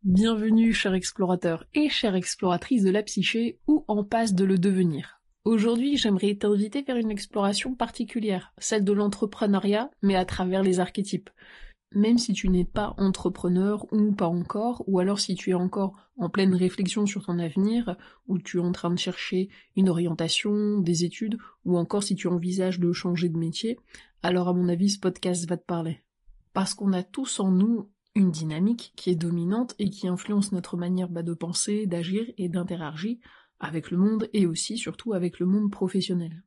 Bienvenue, cher explorateur et chère exploratrice de la psyché ou en passe de le devenir. Aujourd'hui, j'aimerais t'inviter vers une exploration particulière, celle de l'entrepreneuriat, mais à travers les archétypes. Même si tu n'es pas entrepreneur ou pas encore, ou alors si tu es encore en pleine réflexion sur ton avenir, ou tu es en train de chercher une orientation, des études, ou encore si tu envisages de changer de métier, alors à mon avis ce podcast va te parler. Parce qu'on a tous en nous une dynamique qui est dominante et qui influence notre manière de penser, d'agir et d'interagir avec le monde et aussi surtout avec le monde professionnel.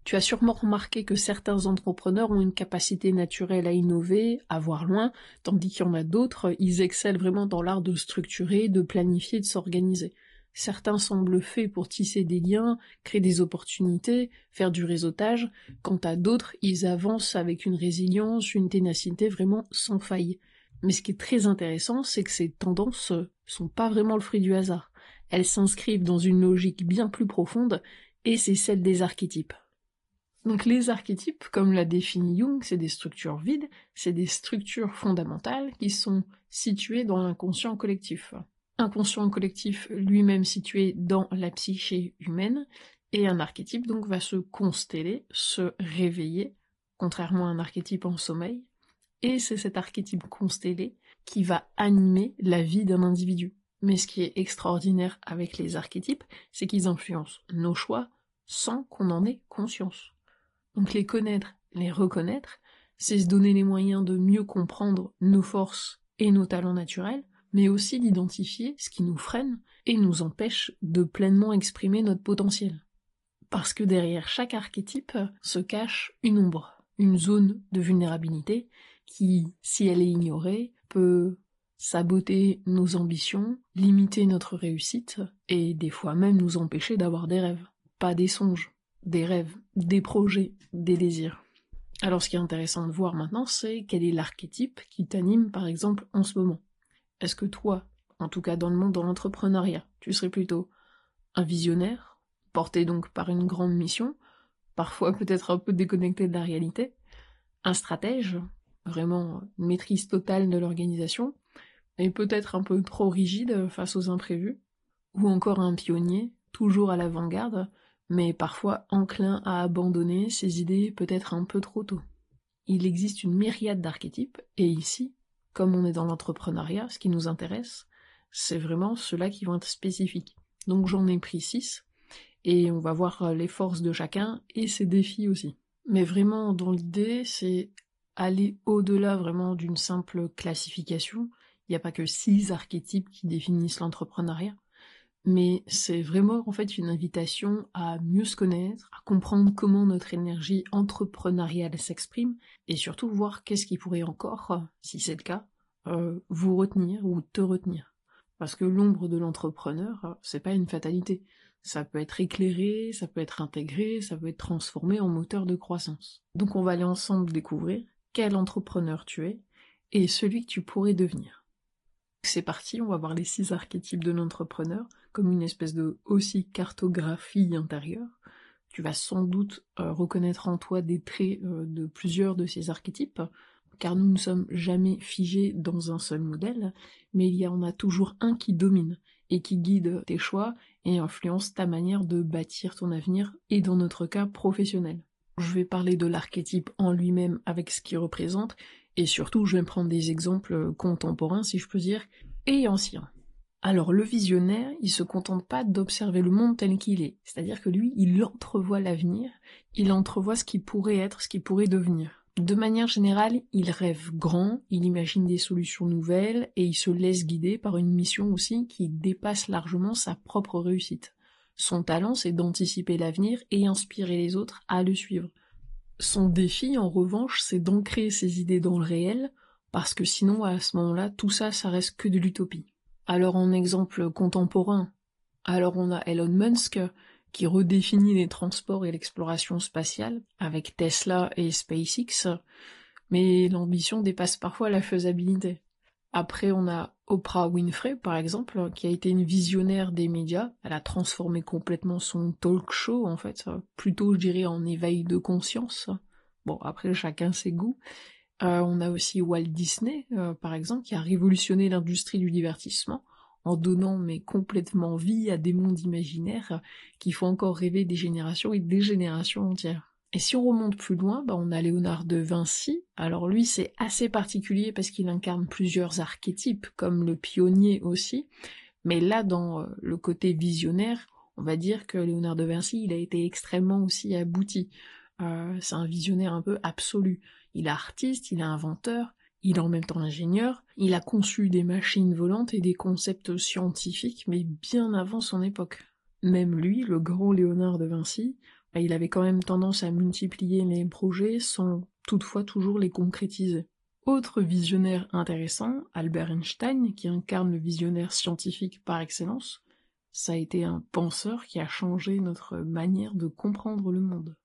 Tu as sûrement remarqué que certains entrepreneurs ont une capacité naturelle à innover, à voir loin, tandis qu'il y en a d'autres, ils excellent vraiment dans l'art de structurer, de planifier, de s'organiser. Certains semblent faits pour tisser des liens, créer des opportunités, faire du réseautage, quant à d'autres, ils avancent avec une résilience, une ténacité vraiment sans faille. Mais ce qui est très intéressant, c'est que ces tendances sont pas vraiment le fruit du hasard. Elles s'inscrivent dans une logique bien plus profonde, et c'est celle des archétypes. Donc les archétypes, comme l'a défini Jung, c'est des structures vides, c'est des structures fondamentales qui sont situées dans l'inconscient collectif. Inconscient collectif lui-même situé dans la psyché humaine, et un archétype donc va se consteller, se réveiller, contrairement à un archétype en sommeil, et c'est cet archétype constellé qui va animer la vie d'un individu. Mais ce qui est extraordinaire avec les archétypes, c'est qu'ils influencent nos choix sans qu'on en ait conscience. Donc les connaître, les reconnaître, c'est se donner les moyens de mieux comprendre nos forces et nos talents naturels, mais aussi d'identifier ce qui nous freine et nous empêche de pleinement exprimer notre potentiel. Parce que derrière chaque archétype se cache une ombre, une zone de vulnérabilité qui, si elle est ignorée, peut saboter nos ambitions, limiter notre réussite et des fois même nous empêcher d'avoir des rêves, pas des songes. Des rêves, des projets, des désirs. Alors ce qui est intéressant de voir maintenant, c'est quel est l'archétype qui t'anime par exemple en ce moment. Est-ce que toi, en tout cas dans le monde de l'entrepreneuriat, tu serais plutôt un visionnaire, porté donc par une grande mission, parfois peut-être un peu déconnecté de la réalité, un stratège, vraiment une maîtrise totale de l'organisation, et peut-être un peu trop rigide face aux imprévus, ou encore un pionnier, toujours à l'avant-garde, mais parfois enclin à abandonner ses idées peut-être un peu trop tôt. Il existe une myriade d'archétypes, et ici, comme on est dans l'entrepreneuriat, ce qui nous intéresse, c'est vraiment ceux-là qui vont être spécifiques. Donc j'en ai pris 6, et on va voir les forces de chacun, et ses défis aussi. Mais vraiment, dans l'idée, c'est aller au-delà vraiment d'une simple classification. Il n'y a pas que 6 archétypes qui définissent l'entrepreneuriat, mais c'est vraiment en fait une invitation à mieux se connaître, à comprendre comment notre énergie entrepreneuriale s'exprime, et surtout voir qu'est-ce qui pourrait encore, si c'est le cas, vous retenir ou te retenir. Parce que l'ombre de l'entrepreneur, c'est pas une fatalité. Ça peut être éclairé, ça peut être intégré, ça peut être transformé en moteur de croissance. Donc on va aller ensemble découvrir quel entrepreneur tu es, et celui que tu pourrais devenir. C'est parti, on va voir les 6 archétypes de l'entrepreneur, comme une espèce de aussi cartographie intérieure. Tu vas sans doute reconnaître en toi des traits de plusieurs de ces archétypes, car nous ne sommes jamais figés dans un seul modèle, mais il y en a toujours un qui domine, et qui guide tes choix, et influence ta manière de bâtir ton avenir, et dans notre cas professionnel. Je vais parler de l'archétype en lui-même avec ce qu'il représente, et surtout je vais prendre des exemples contemporains, si je peux dire, et anciens. Alors le visionnaire, il se contente pas d'observer le monde tel qu'il est, c'est-à-dire que lui, il entrevoit l'avenir, il entrevoit ce qui pourrait être, ce qui pourrait devenir. De manière générale, il rêve grand, il imagine des solutions nouvelles, et il se laisse guider par une mission aussi qui dépasse largement sa propre réussite. Son talent, c'est d'anticiper l'avenir et inspirer les autres à le suivre. Son défi, en revanche, c'est d'ancrer ses idées dans le réel, parce que sinon, à ce moment-là, tout ça, ça reste que de l'utopie. Alors, en exemple contemporain, alors on a Elon Musk, qui redéfinit les transports et l'exploration spatiale, avec Tesla et SpaceX, mais l'ambition dépasse parfois la faisabilité. Après, on a Oprah Winfrey, par exemple, qui a été une visionnaire des médias. Elle a transformé complètement son talk show, en fait, plutôt, je dirais, en éveil de conscience. Bon, après, chacun ses goûts. On a aussi Walt Disney, par exemple, qui a révolutionné l'industrie du divertissement en donnant mais complètement vie à des mondes imaginaires qui font encore rêver des générations et des générations entières. Et si on remonte plus loin, on a Léonard de Vinci. Alors lui, c'est assez particulier parce qu'il incarne plusieurs archétypes, comme le pionnier aussi. Mais là, dans le côté visionnaire, on va dire que Léonard de Vinci, il a été extrêmement aussi abouti. C'est un visionnaire un peu absolu. Il est artiste, il est inventeur, il est en même temps ingénieur, il a conçu des machines volantes et des concepts scientifiques, mais bien avant son époque. Même lui, le grand Léonard de Vinci, il avait quand même tendance à multiplier les projets sans toutefois toujours les concrétiser. Autre visionnaire intéressant, Albert Einstein, qui incarne le visionnaire scientifique par excellence, ça a été un penseur qui a changé notre manière de comprendre le monde.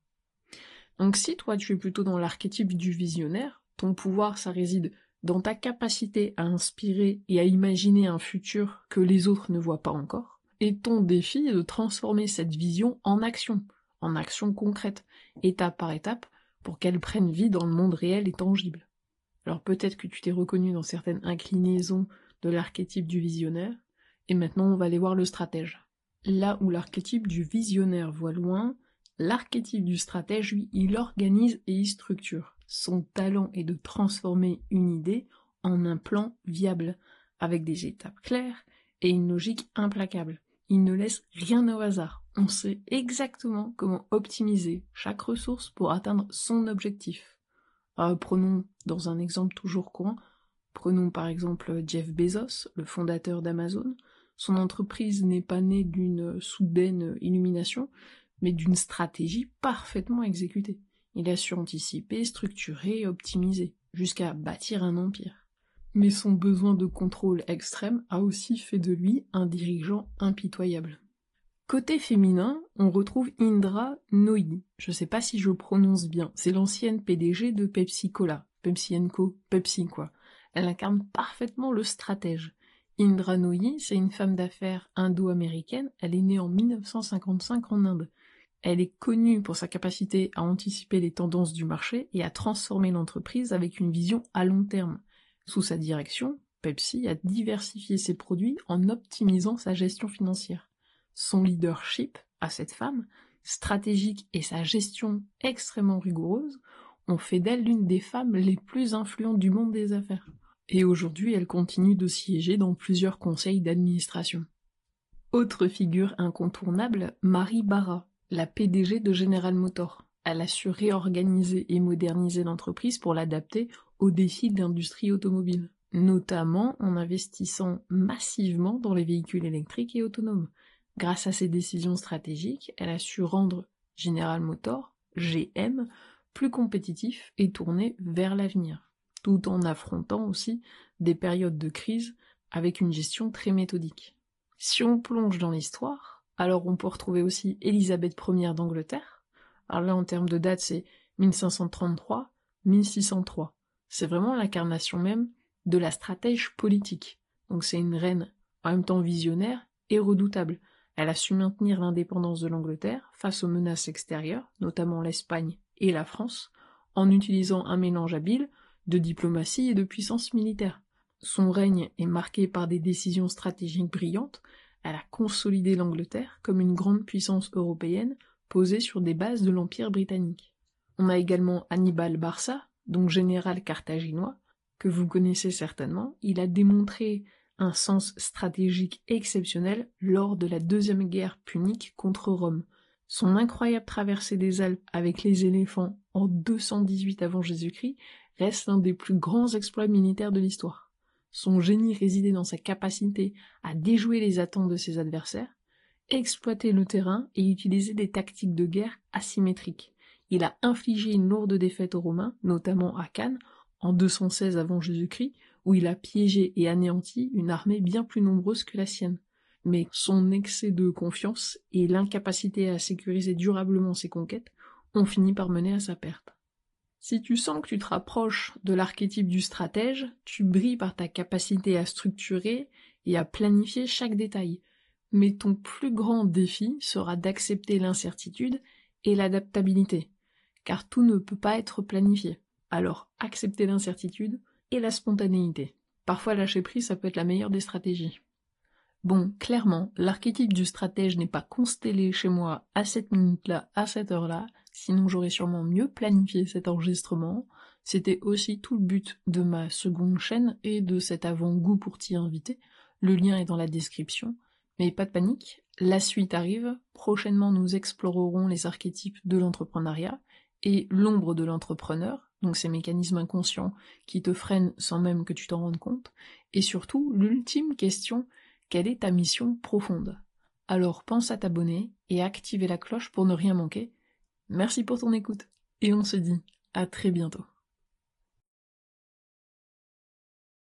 Donc si toi tu es plutôt dans l'archétype du visionnaire, ton pouvoir ça réside dans ta capacité à inspirer et à imaginer un futur que les autres ne voient pas encore, et ton défi est de transformer cette vision en action concrète, étape par étape, pour qu'elle prenne vie dans le monde réel et tangible. Alors peut-être que tu t'es reconnu dans certaines inclinaisons de l'archétype du visionnaire, et maintenant on va aller voir le stratège. Là où l'archétype du visionnaire voit loin, l'archétype du stratège, lui, il organise et il structure. Son talent est de transformer une idée en un plan viable, avec des étapes claires et une logique implacable. Il ne laisse rien au hasard. On sait exactement comment optimiser chaque ressource pour atteindre son objectif. Prenons, dans un exemple toujours courant, prenons par exemple Jeff Bezos, le fondateur d'Amazon. Son entreprise n'est pas née d'une soudaine illumination, mais d'une stratégie parfaitement exécutée. Il a su anticiper, structurer et optimiser, jusqu'à bâtir un empire. Mais son besoin de contrôle extrême a aussi fait de lui un dirigeant impitoyable. Côté féminin, on retrouve Indra Nooyi. Je sais pas si je prononce bien, c'est l'ancienne PDG de Pepsi Cola. Pepsi Co, Pepsi quoi. Elle incarne parfaitement le stratège. Indra Nooyi, c'est une femme d'affaires indo-américaine, elle est née en 1955 en Inde. Elle est connue pour sa capacité à anticiper les tendances du marché et à transformer l'entreprise avec une vision à long terme. Sous sa direction, Pepsi a diversifié ses produits en optimisant sa gestion financière. Son leadership, à cette femme, stratégique et sa gestion extrêmement rigoureuse, ont fait d'elle l'une des femmes les plus influentes du monde des affaires. Et aujourd'hui, elle continue de siéger dans plusieurs conseils d'administration. Autre figure incontournable, Mary Barra, la PDG de General Motors. Elle a su réorganiser et moderniser l'entreprise pour l'adapter aux défis de l'industrie automobile, notamment en investissant massivement dans les véhicules électriques et autonomes. Grâce à ses décisions stratégiques, elle a su rendre General Motors, GM, plus compétitif et tourné vers l'avenir, tout en affrontant aussi des périodes de crise avec une gestion très méthodique. Si on plonge dans l'histoire, alors on peut retrouver aussi Élisabeth Ier d'Angleterre. Alors là, en termes de date, c'est 1533-1603. C'est vraiment l'incarnation même de la stratège politique. Donc c'est une reine en même temps visionnaire et redoutable. Elle a su maintenir l'indépendance de l'Angleterre face aux menaces extérieures, notamment l'Espagne et la France, en utilisant un mélange habile de diplomatie et de puissance militaire. Son règne est marqué par des décisions stratégiques brillantes. Elle a consolidé l'Angleterre comme une grande puissance européenne posée sur des bases de l'Empire britannique. On a également Hannibal Barca, donc général carthaginois, que vous connaissez certainement. Il a démontré un sens stratégique exceptionnel lors de la deuxième guerre punique contre Rome. Son incroyable traversée des Alpes avec les éléphants en 218 avant Jésus-Christ reste l'un des plus grands exploits militaires de l'histoire. Son génie résidait dans sa capacité à déjouer les attentes de ses adversaires, exploiter le terrain et utiliser des tactiques de guerre asymétriques. Il a infligé une lourde défaite aux Romains, notamment à Cannes, en 216 avant Jésus-Christ, où il a piégé et anéanti une armée bien plus nombreuse que la sienne. Mais son excès de confiance et l'incapacité à sécuriser durablement ses conquêtes ont fini par mener à sa perte. Si tu sens que tu te rapproches de l'archétype du stratège, tu brilles par ta capacité à structurer et à planifier chaque détail. Mais ton plus grand défi sera d'accepter l'incertitude et l'adaptabilité, car tout ne peut pas être planifié. Alors, accepter l'incertitude et la spontanéité. Parfois, lâcher prise, ça peut être la meilleure des stratégies. Bon, clairement, l'archétype du stratège n'est pas constellé chez moi à cette minute-là, à cette heure-là, sinon j'aurais sûrement mieux planifié cet enregistrement. C'était aussi tout le but de ma seconde chaîne et de cet avant-goût pour t'y inviter. Le lien est dans la description. Mais pas de panique, la suite arrive. Prochainement, nous explorerons les archétypes de l'entrepreneuriat et l'ombre de l'entrepreneur, donc ces mécanismes inconscients qui te freinent sans même que tu t'en rendes compte. Et surtout, l'ultime question: quelle est ta mission profonde? Alors pense à t'abonner et à activer la cloche pour ne rien manquer. Merci pour ton écoute, et on se dit à très bientôt.